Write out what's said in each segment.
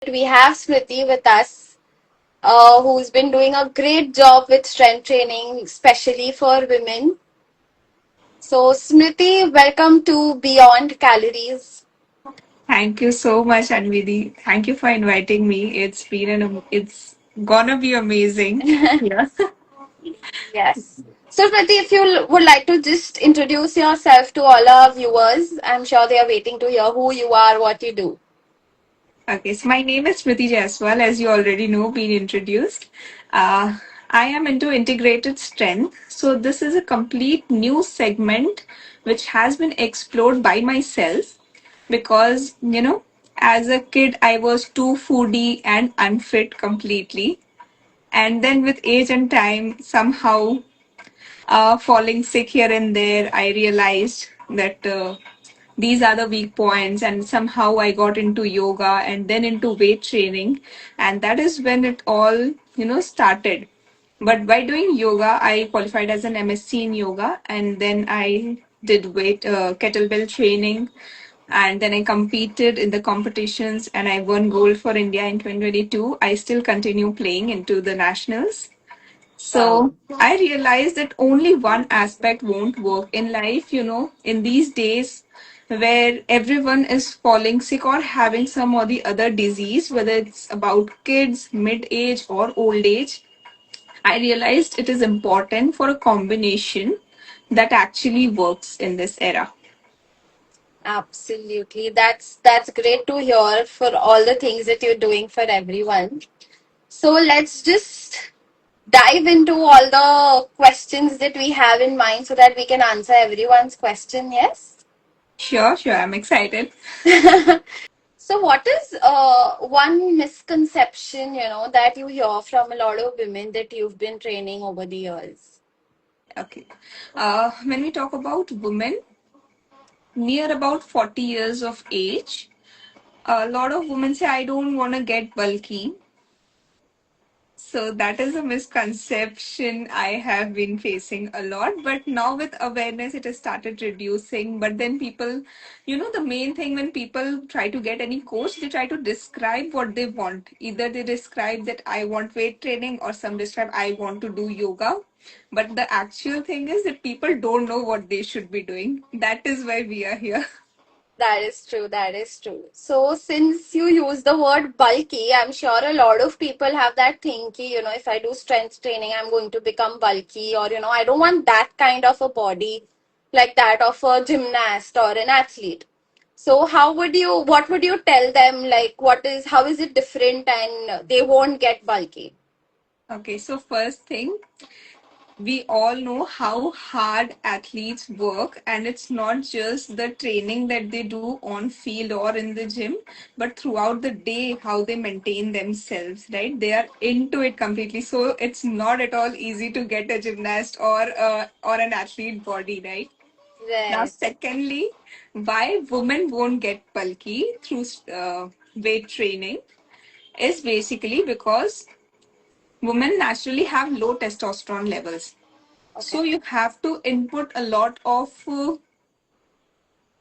We have Smritii with us, who's been doing a great job with strength training, especially for women. So, Smriti, welcome to Beyond Calories. Thank you so much, Anvidi. Thank you for inviting me. It's gonna be amazing. Yeah. Yes. So, Smriti, if you would like to just introduce yourself to all our viewers, I'm sure they are waiting to hear who you are, what you do. Okay, so my name is Smritii Jaiswal, as you already know, been introduced. Uh, I am into integrated strength. So this is a complete new segment which has been explored by myself because, as a kid, I was too foodie and unfit completely. And then with age and time, somehow falling sick here and there, I realized that these are the weak points, and somehow I got into yoga and then into weight training, and that is when it all started. But by doing yoga, I qualified as an MSc in yoga, and then I did weight kettlebell training, and then I competed in the competitions, and I won gold for India in 2022. I still continue playing into the nationals, Wow. so I realized that only one aspect won't work in life, in these days where everyone is falling sick or having some or the other disease, whether it's about kids, mid age, or old age. I realized it is important for a combination that actually works in this era. Absolutely. That's great to hear for all the things that you're doing for everyone. So let's just dive into all the questions that we have in mind so that we can answer everyone's question. Yes. Sure, sure, I'm excited. So, what is one misconception that you hear from a lot of women that you've been training over the years? Okay. When we talk about women near about 40 years of age, a lot of women say, I don't want to get bulky. So that is a misconception I have been facing a lot. But now with awareness, it has started reducing. But then people, the main thing when people try to get any coach, they try to describe what they want. Either they describe that I want weight training, or some describe I want to do yoga. But the actual thing is that people don't know what they should be doing. That is why we are here. That is true. That is true. So, since you use the word bulky, I'm sure a lot of people have that thinking, if I do strength training, I'm going to become bulky, or, I don't want that kind of a body like that of a gymnast or an athlete. So, what would you tell them? Like, how is it different and they won't get bulky? Okay, so first thing, we all know how hard athletes work, and it's not just the training that they do on field or in the gym, but throughout the day how they maintain themselves, right? They are into it completely, so it's not at all easy to get a gymnast or an athlete body, right? Now Right. secondly, why women won't get bulky through weight training is basically because women naturally have low testosterone levels, so Okay. you have to input a lot of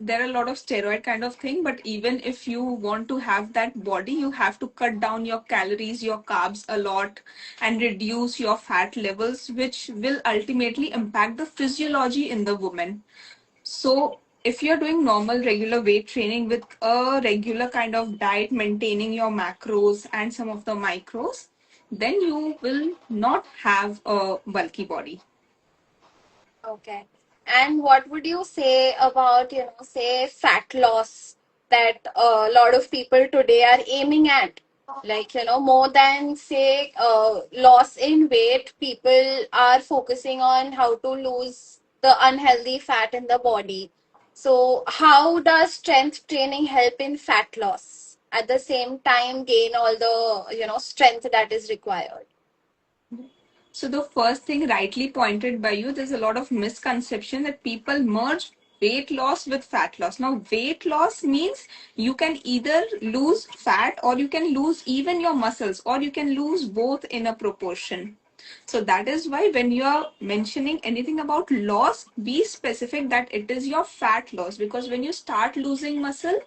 there are a lot of steroid kind of thing, but even if you want to have that body, you have to cut down your calories, your carbs a lot, and reduce your fat levels, which will ultimately impact the physiology in the woman. So if you're doing normal regular weight training with a regular kind of diet, maintaining your macros and some of the micros, then you will not have a bulky body. Okay. And what would you say about, say fat loss that a lot of people today are aiming at? Like, more than say loss in weight, people are focusing on how to lose the unhealthy fat in the body. So, how does strength training help in fat loss? At the same time, gain all the, strength that is required. So the first thing rightly pointed by you, there's a lot of misconception that people merge weight loss with fat loss. Now, weight loss means you can either lose fat or you can lose even your muscles, or you can lose both in a proportion. So that is why when you are mentioning anything about loss, be specific that it is your fat loss, because when you start losing muscle,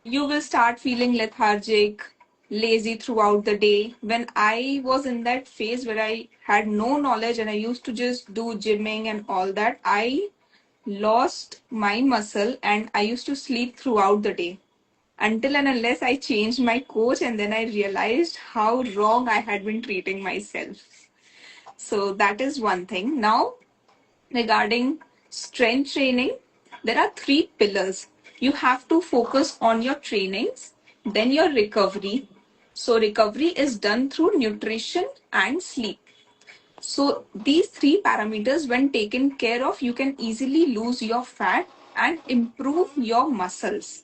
You will start feeling lethargic, lazy throughout the day. When I was in that phase where I had no knowledge and I used to just do gymming and all that, I lost my muscle and I used to sleep throughout the day until and unless I changed my coach, and then I realized how wrong I had been treating myself. So that is one thing. Now, regarding strength training, there are three pillars. You have to focus on your trainings, then your recovery. So, recovery is done through nutrition and sleep. So, these three parameters, when taken care of, you can easily lose your fat and improve your muscles.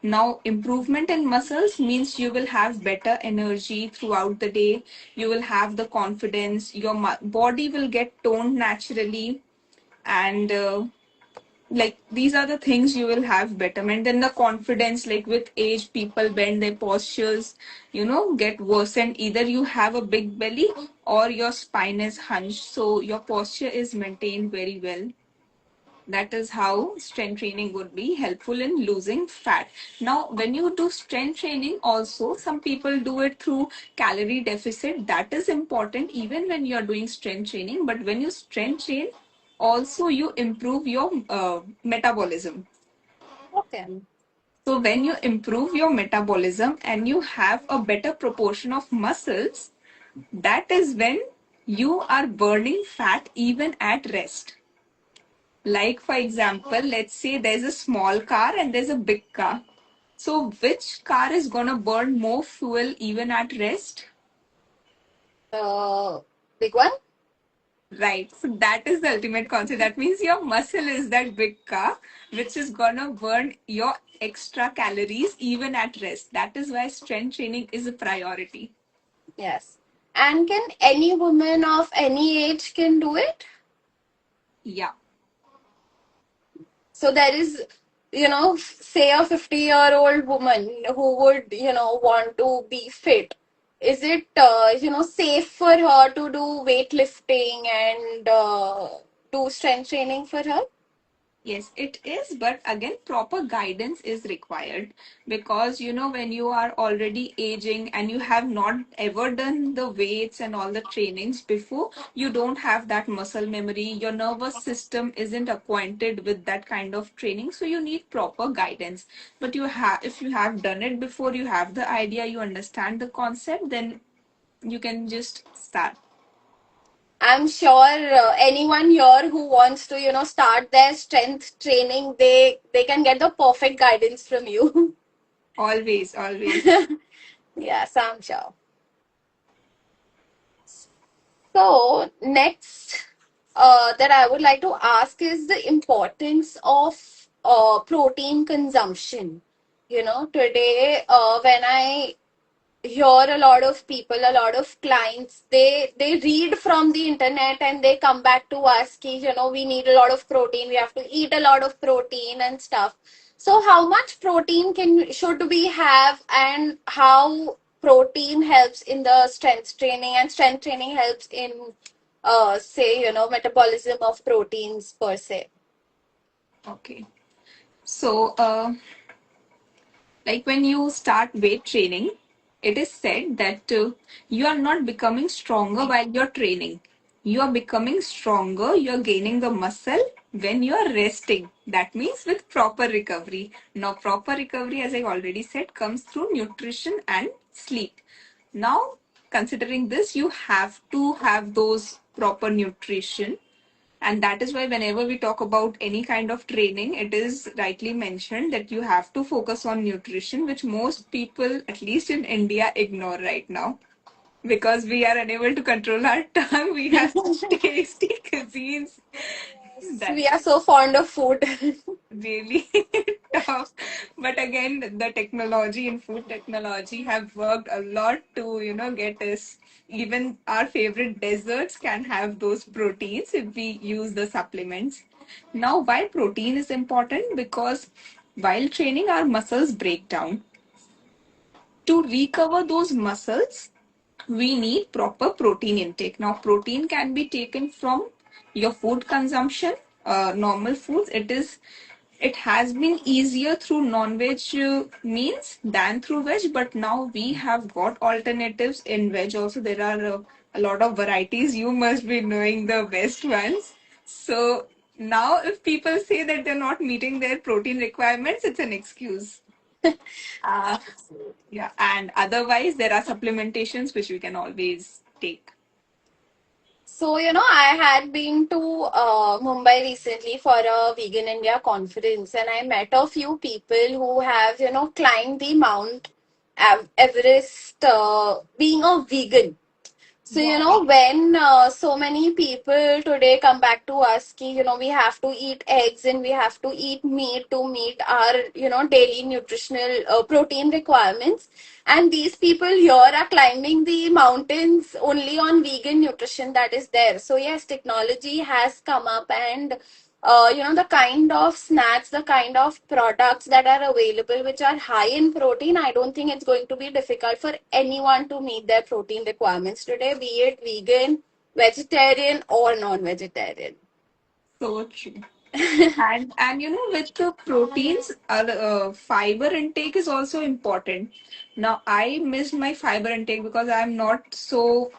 Now, improvement in muscles means you will have better energy throughout the day. You will have the confidence. Your body will get toned naturally, and like these are the things you will have betterment. Then the confidence, like with age, people bend their postures, get worse, and either you have a big belly or your spine is hunched, so your posture is maintained very well. That is how strength training would be helpful in losing fat. Now, when you do strength training, also some people do it through calorie deficit. That is important even when you are doing strength training. But when you strength train, also you improve your metabolism. Okay. So, when you improve your metabolism and you have a better proportion of muscles, that is when you are burning fat even at rest. Like, for example, let's say there's a small car and there's a big car. So, which car is gonna burn more fuel even at rest? Uh, Big one? Right. So, that is the ultimate concept. That means your muscle is that big car, which is gonna burn your extra calories even at rest. That is why strength training is a priority. Yes. And can any woman of any age can do it? Yeah. So there is, say a 50-year-old woman who would, want to be fit. Is it, safe for her to do weightlifting and do strength training for her? Yes, it is, but again, proper guidance is required because when you are already aging and you have not ever done the weights and all the trainings before, you don't have that muscle memory. Your nervous system isn't acquainted with that kind of training, so you need proper guidance. But if you have done it before, you have the idea, you understand the concept, then you can just start. I'm sure anyone here who wants to, start their strength training, they can get the perfect guidance from you. Always, always. Yes, I'm sure. So, next that I would like to ask is the importance of protein consumption. Today, when I hear a lot of people, a lot of clients, they read from the internet and they come back to us ki, we need a lot of protein, we have to eat a lot of protein and stuff. So how much protein can should we have, and how protein helps in the strength training, and strength training helps in say metabolism of proteins per se. Okay. So, like when you start weight training, it is said that you are not becoming stronger while you're training. You are becoming stronger, you're gaining the muscle when you're resting. That means with proper recovery. Now, proper recovery, as I already said, comes through nutrition and sleep. Now, considering this, you have to have those proper nutrition, and that is why, whenever we talk about any kind of training, it is rightly mentioned that you have to focus on nutrition, which most people, at least in India, ignore right now because we are unable to control our tongue. We have such tasty cuisines that We are so fond of food. really tough. But again, the technology and food technology have worked a lot to, get us. Even our favorite desserts can have those proteins if we use the supplements. Now, why protein is important? Because while training, our muscles break down. To recover those muscles, we need proper protein intake. Now, protein can be taken from your food consumption, normal foods. it has been easier through non-veg means than through veg, but now we have got alternatives in veg also. There are a lot of varieties. You must be knowing the best ones. So now if people say that they're not meeting their protein requirements, it's an excuse. uh, yeah, and otherwise there are supplementations which we can always take. So, I had been to Mumbai recently for a Vegan India conference, and I met a few people who have, climbed the Mount Everest being a vegan. So, Wow. when so many people today come back to us, we have to eat eggs and we have to eat meat to meet our, daily nutritional protein requirements. And these people here are climbing the mountains only on vegan nutrition that is there. So, yes, technology has come up, and the kind of snacks, the kind of products that are available, which are high in protein, I don't think it's going to be difficult for anyone to meet their protein requirements today, be it vegan, vegetarian, or non-vegetarian. So true. And with the proteins, fiber intake is also important. Now I missed my fiber intake because I'm not so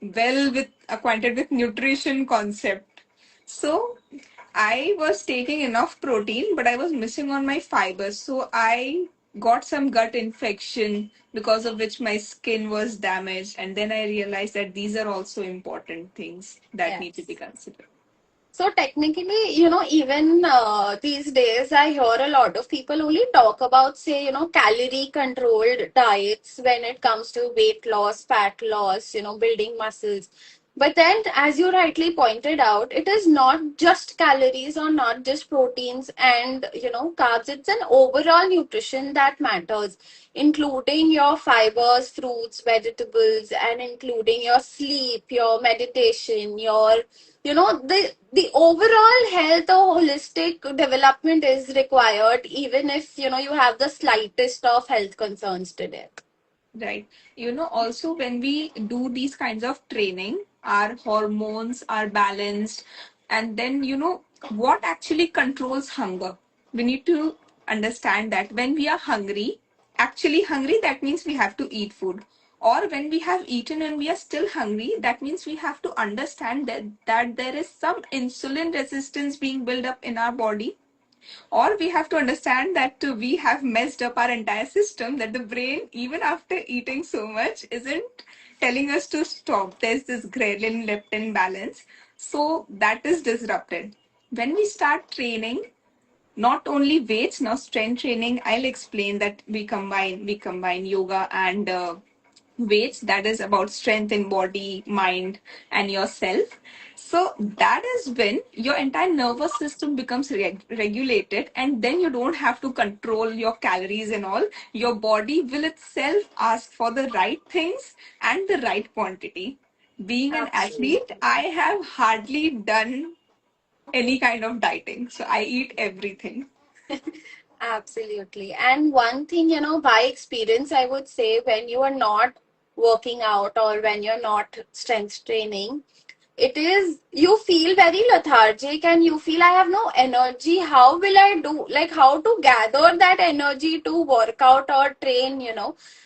well with acquainted with nutrition concept. So I was taking enough protein, but I was missing on my fibers. So I got some gut infection because of which my skin was damaged. And then I realized that these are also important things that need to be Yes. considered. So technically, even these days, I hear a lot of people only talk about, say, calorie controlled diets when it comes to weight loss, fat loss, building muscles. But then, as you rightly pointed out, it is not just calories or not just proteins and, carbs. It's an overall nutrition that matters, including your fibers, fruits, vegetables, and including your sleep, your meditation, your the overall health or holistic development is required even if you have the slightest of health concerns today. Right. Also when we do these kinds of training, our hormones are balanced. And then, what actually controls hunger? We need to understand that when we are hungry, actually hungry, that means we have to eat food. Or when we have eaten and we are still hungry, that means we have to understand that there is some insulin resistance being built up in our body, or we have to understand that we have messed up our entire system, that the brain, even after eating so much, isn't telling us to stop. There's this ghrelin leptin balance. So that is disrupted. When we start training, not only weights, now strength training, I'll explain that we combine yoga and weights, that is about strength in body, mind, and yourself. So that is when your entire nervous system becomes regulated, and then you don't have to control your calories and all. Your body will itself ask for the right things and the right quantity. Being an athlete, Absolutely. I have hardly done any kind of dieting, so I eat everything. Absolutely. And one thing, by experience, I would say when you are not working out or when you're not strength training, it is, you feel very lethargic and you feel I have no energy. How will I do, like, how to gather that energy to work out or train?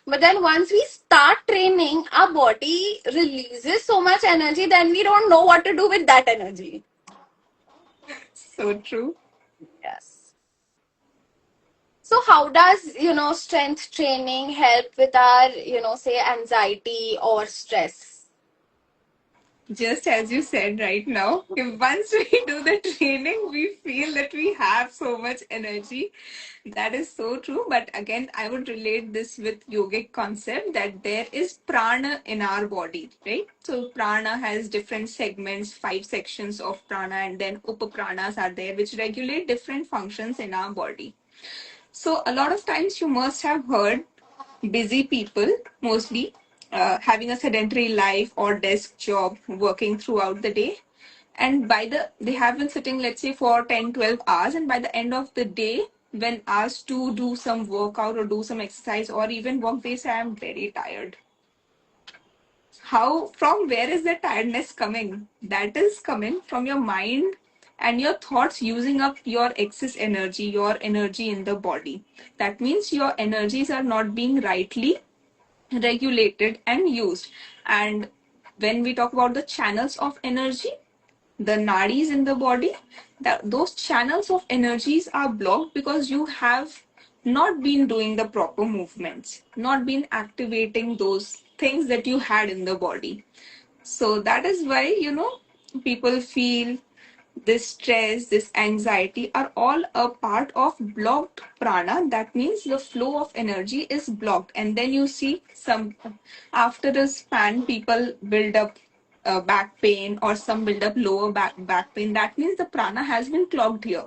But then once we start training, our body releases so much energy, then we don't know what to do with that energy. So true. Yes. So how does, strength training help with our, say anxiety or stress? Just as you said right now, if once we do the training, we feel that we have so much energy. That is so true. But again, I would relate this with yogic concept that there is prana in our body, right? So prana has different segments, 5 sections of prana, and then upapranas are there, which regulate different functions in our body. So a lot of times you must have heard busy people, mostly having a sedentary life or desk job, working throughout the day. And they have been sitting, let's say, for 10, 12 hours. And by the end of the day, when asked to do some workout or do some exercise or even walk, they say, I'm very tired. From where is the tiredness coming? That is coming from your mind and your thoughts using up your excess energy, your energy in the body. That means your energies are not being rightly regulated and used. And when we talk about the channels of energy, the nadis in the body, that those channels of energies are blocked because you have not been doing the proper movements, not been activating those things that you had in the body. So that is why, people feel this stress, this anxiety are all a part of blocked prana. That means the flow of energy is blocked. And then you see some, after a span, people build up back pain, or some build up lower back pain. That means the prana has been clogged here.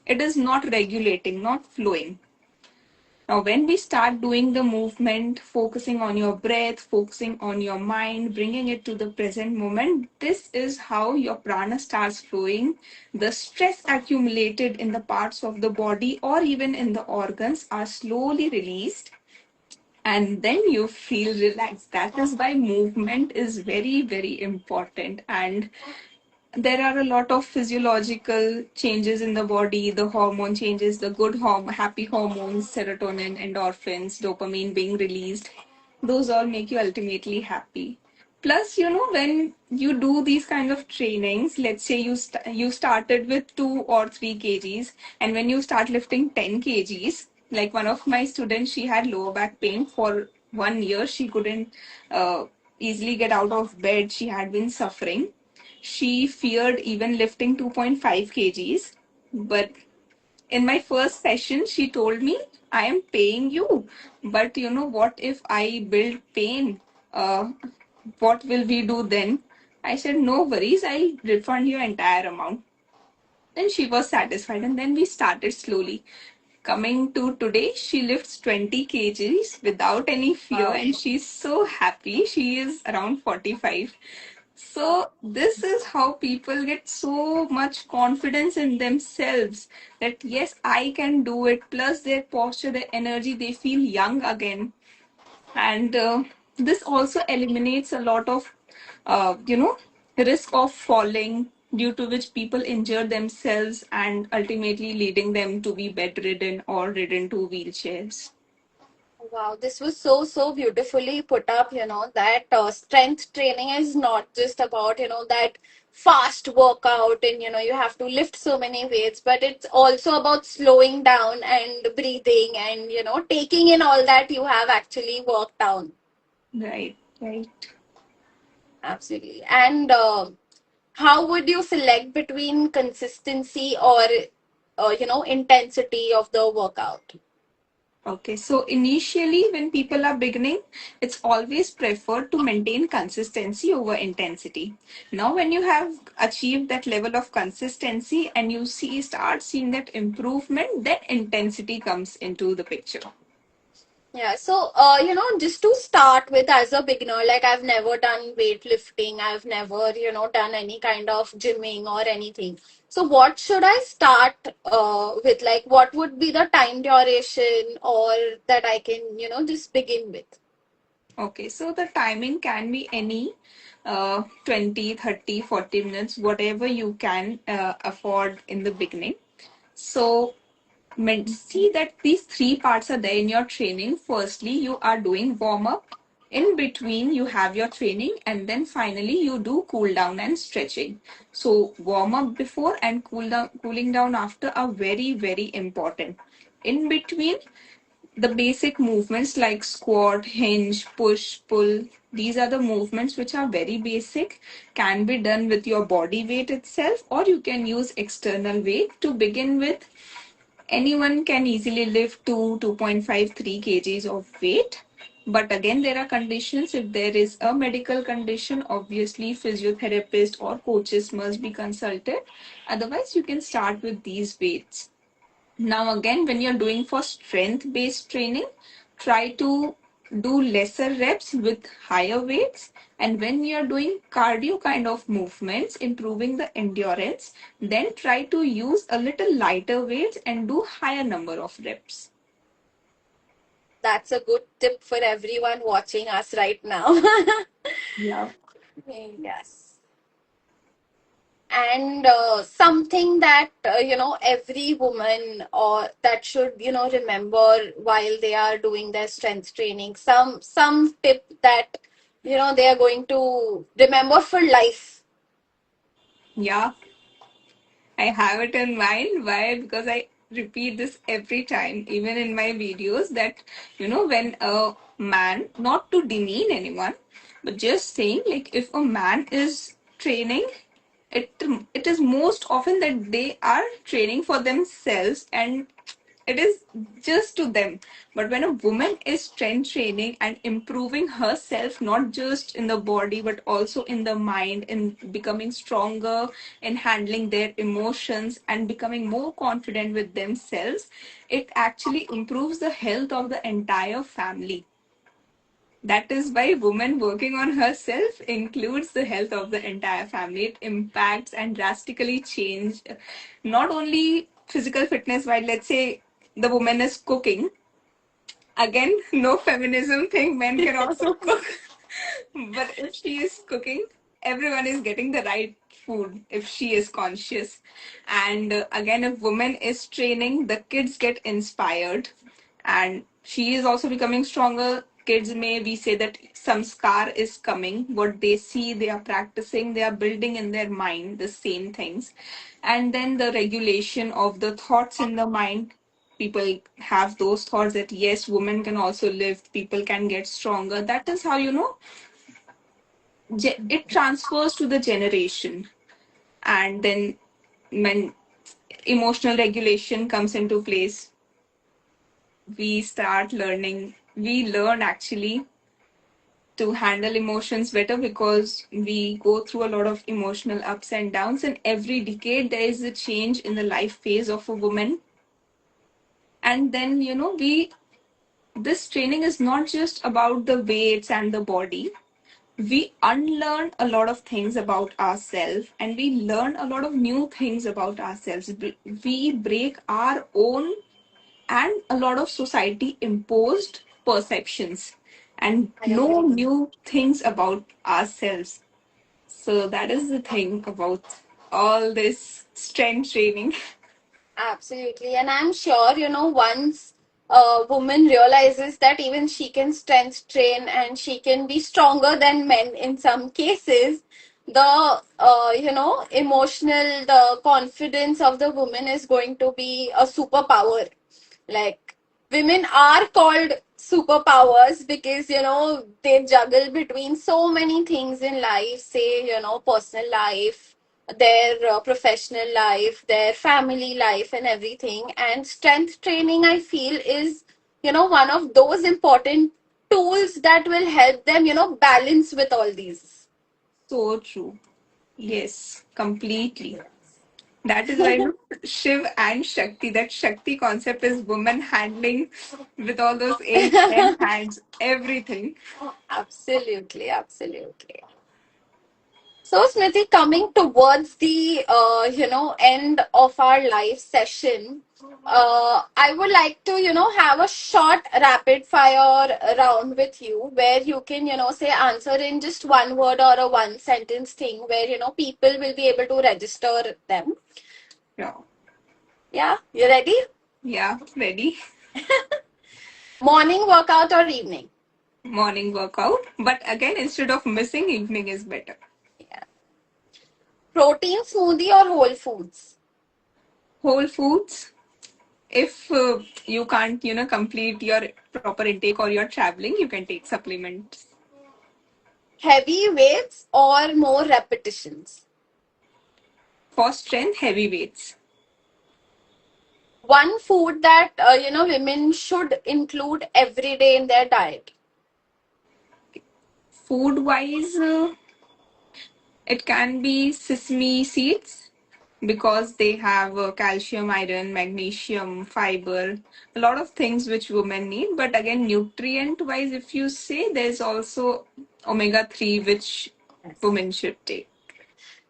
It is not regulating, not flowing. Now, when we start doing the movement, focusing on your breath, focusing on your mind, bringing it to the present moment, this is how your prana starts flowing. The stress accumulated in the parts of the body or even in the organs are slowly released, and then you feel relaxed. That is why movement is very, very important. And there are a lot of physiological changes in the body, the hormone changes, the good happy hormones, serotonin, endorphins, dopamine being released. Those all make you ultimately happy. Plus, when you do these kind of trainings, let's say you started with 2 or 3 kgs, and when you start lifting 10 kgs, like one of my students, she had lower back pain for 1 year. She couldn't easily get out of bed. She had been suffering. She feared even lifting 2.5 kgs. But in my first session, she told me, I am paying you. But what if I build pain? What will we do then? I said, no worries, I'll refund your entire amount. Then she was satisfied, and then we started slowly. Coming to today, she lifts 20 kgs without any fear, Wow. and she's so happy. She is around 45. So, this is how people get so much confidence in themselves that yes, I can do it. Plus, their posture, their energy, they feel young again. And this also eliminates a lot of, risk of falling, due to which people injure themselves and ultimately leading them to be bedridden or ridden to wheelchairs. Wow, this was so, so beautifully put up, that strength training is not just about, that fast workout and, you have to lift so many weights, but it's also about slowing down and breathing and, taking in all that you have actually worked down. Right, right. Absolutely. And how would you select between consistency or, intensity of the workout? Okay, so initially, when people are beginning, it's always preferred to maintain consistency over intensity. Now, when you have achieved that level of consistency and you start seeing that improvement, then intensity comes into the picture. Yeah, so just to start with, as a beginner, like I've never done weightlifting, I've never, done any kind of gymming or anything. So what should I start with? Like, what would be the time duration or that I can, just begin with? Okay, so the timing can be any 20, 30, 40 minutes, whatever you can afford in the beginning. So, see that these three parts are there in your training. Firstly, you are doing warm up. In between, you have your training, and then finally, you do cool down and stretching. So, warm up before and cooling down after are very, very important. In between, the basic movements like squat, hinge, push, pull, these are the movements which are very basic, can be done with your body weight itself, or you can use external weight to begin with. Anyone can easily lift 2.5, 3 kgs of weight. But again, there are conditions. If there is a medical condition, obviously physiotherapist or coaches must be consulted. Otherwise, you can start with these weights. Now, again, when you're doing for strength based training, try to do lesser reps with higher weights. And when you're doing cardio kind of movements, improving the endurance, then try to use a little lighter weights and do higher number of reps. That's a good tip for everyone watching us right now. Yeah. Yes. and something that every woman or that should remember while they are doing their strength training, some tip that they are going to remember for life. Yeah, I have it in mind. Why? Because I repeat this every time, even in my videos, that, when a man, not to demean anyone, but just saying, like, if a man is training, it it is most often that they are training for themselves, and it is just to them. But when a woman is strength training and improving herself, not just in the body but also in the mind, in becoming stronger, in handling their emotions and becoming more confident with themselves, it actually improves the health of the entire family. That is why woman working on herself includes the health of the entire family. It impacts and drastically change not only physical fitness, while let's say the woman is cooking. Again, no feminism thing, men can also cook. But if she is cooking, everyone is getting the right food if she is conscious. And again, if woman is training, the kids get inspired, and she is also becoming stronger. Kids may we say that some scar is coming. What they see, they are practicing, they are building in their mind the same things. And then the regulation of the thoughts in the mind, people have those thoughts that yes, women can also live, people can get stronger. That is how it transfers to the generation. And then when emotional regulation comes into place, we learn actually to handle emotions better, because we go through a lot of emotional ups and downs, and every decade there is a change in the life phase of a woman. And then we this training is not just about the weights and the body. We unlearn a lot of things about ourselves, and we learn a lot of new things about ourselves. We break our own and a lot of society imposed perceptions and I know agree. new things about ourselves. So that is the thing about all this strength training. Absolutely. And I'm sure, once a woman realizes that even she can strength train and she can be stronger than men in some cases, the, emotional, the confidence of the woman is going to be a superpower. Like, women are called superpowers because, they juggle between so many things in life, say, personal life, their professional life, their family life, and everything. And strength training, I feel, is, one of those important tools that will help them, balance with all these. So true. Yes, completely. That is why Shiv and Shakti, that Shakti concept is woman handling with all those 8, 10 hands, everything. Absolutely, absolutely. So, Smriti, coming towards the end of our live session, I would like to have a short rapid fire round with you where you can say answer in just one word or a one sentence thing where people will be able to register them. Yeah, Yeah, you ready? yeah, ready. Morning workout or evening? Morning workout. But again, instead of missing, evening is better. Yeah. Protein smoothie or whole foods? Whole foods. If you can't, complete your proper intake or you're traveling, you can take supplements. Heavy weights or more repetitions? For strength, heavy weights. One food that women should include every day in their diet. Food wise, it can be sesame seeds because they have calcium, iron, magnesium, fiber, a lot of things which women need. But again, nutrient wise, if you say, there's also omega 3 which Yes. women should take.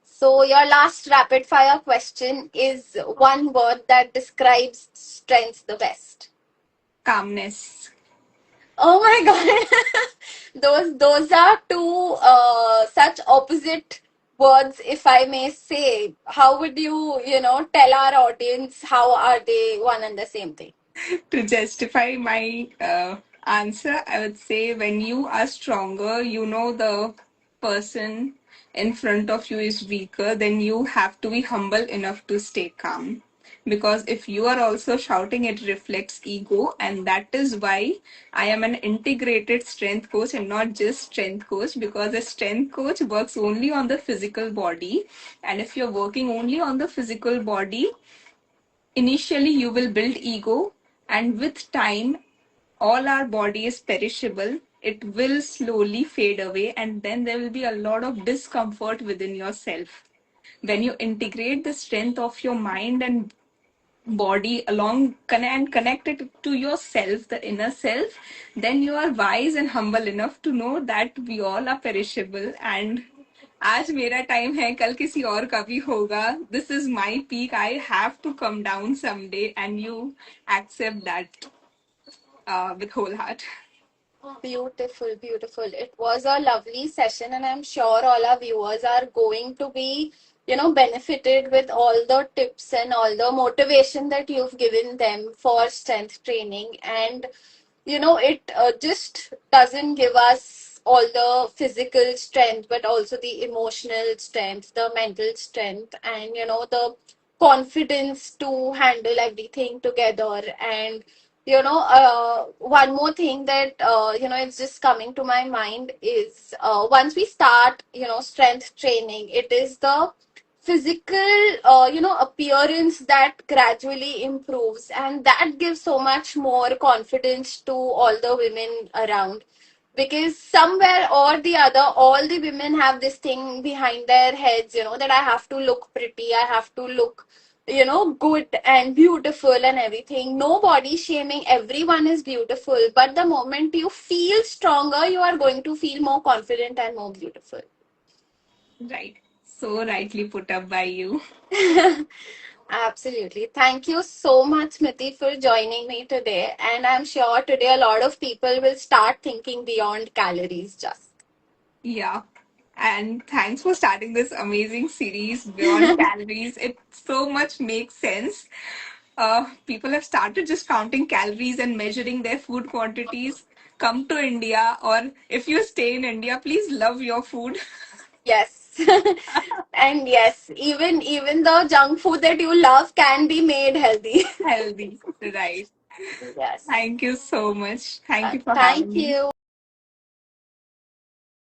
So your last rapid fire question is one word that describes strength the best. Calmness. Oh my god. Those are two such opposite words, if I may say, how would you, tell our audience how are they one and the same thing? To justify my answer, I would say when you are stronger, you know the person in front of you is weaker, then you have to be humble enough to stay calm. Because if you are also shouting, it reflects ego, and that is why I am an integrated strength coach and not just strength coach. Because a strength coach works only on the physical body, and if you're working only on the physical body, initially you will build ego, and with time, all our body is perishable. It will slowly fade away, and then there will be a lot of discomfort within yourself. When you integrate the strength of your mind and body along and connect it to yourself, the inner self, then you are wise and humble enough to know that we all are perishable, and आज मेरा time है कल किसी और का भी होगा. This is my peak. I have to come down someday, and you accept that with whole heart. Beautiful, beautiful. It was a lovely session, and I'm sure all our viewers are going to be, benefited with all the tips and all the motivation that you've given them for strength training. And, it just doesn't give us all the physical strength, but also the emotional strength, the mental strength, and, the confidence to handle everything together. And one more thing that it's just coming to my mind is once we start strength training, it is the physical appearance that gradually improves, and that gives so much more confidence to all the women around, because somewhere or the other all the women have this thing behind their heads, that I have to look pretty, I have to look good and beautiful and everything. No body shaming, everyone is beautiful, but the moment you feel stronger, you are going to feel more confident and more beautiful. Right. So rightly put up by you. Absolutely. Thank you so much, Smriti, for joining me today. And I'm sure today a lot of people will start thinking beyond calories just. Yeah. And thanks for starting this amazing series beyond calories. It so much makes sense. People have started just counting calories and measuring their food quantities. Come to India, or if you stay in India, please love your food. Yes. And yes, even the junk food that you love can be made healthy. Healthy. Right. Yes. Thank you so much. Thank you for Thank having me. you.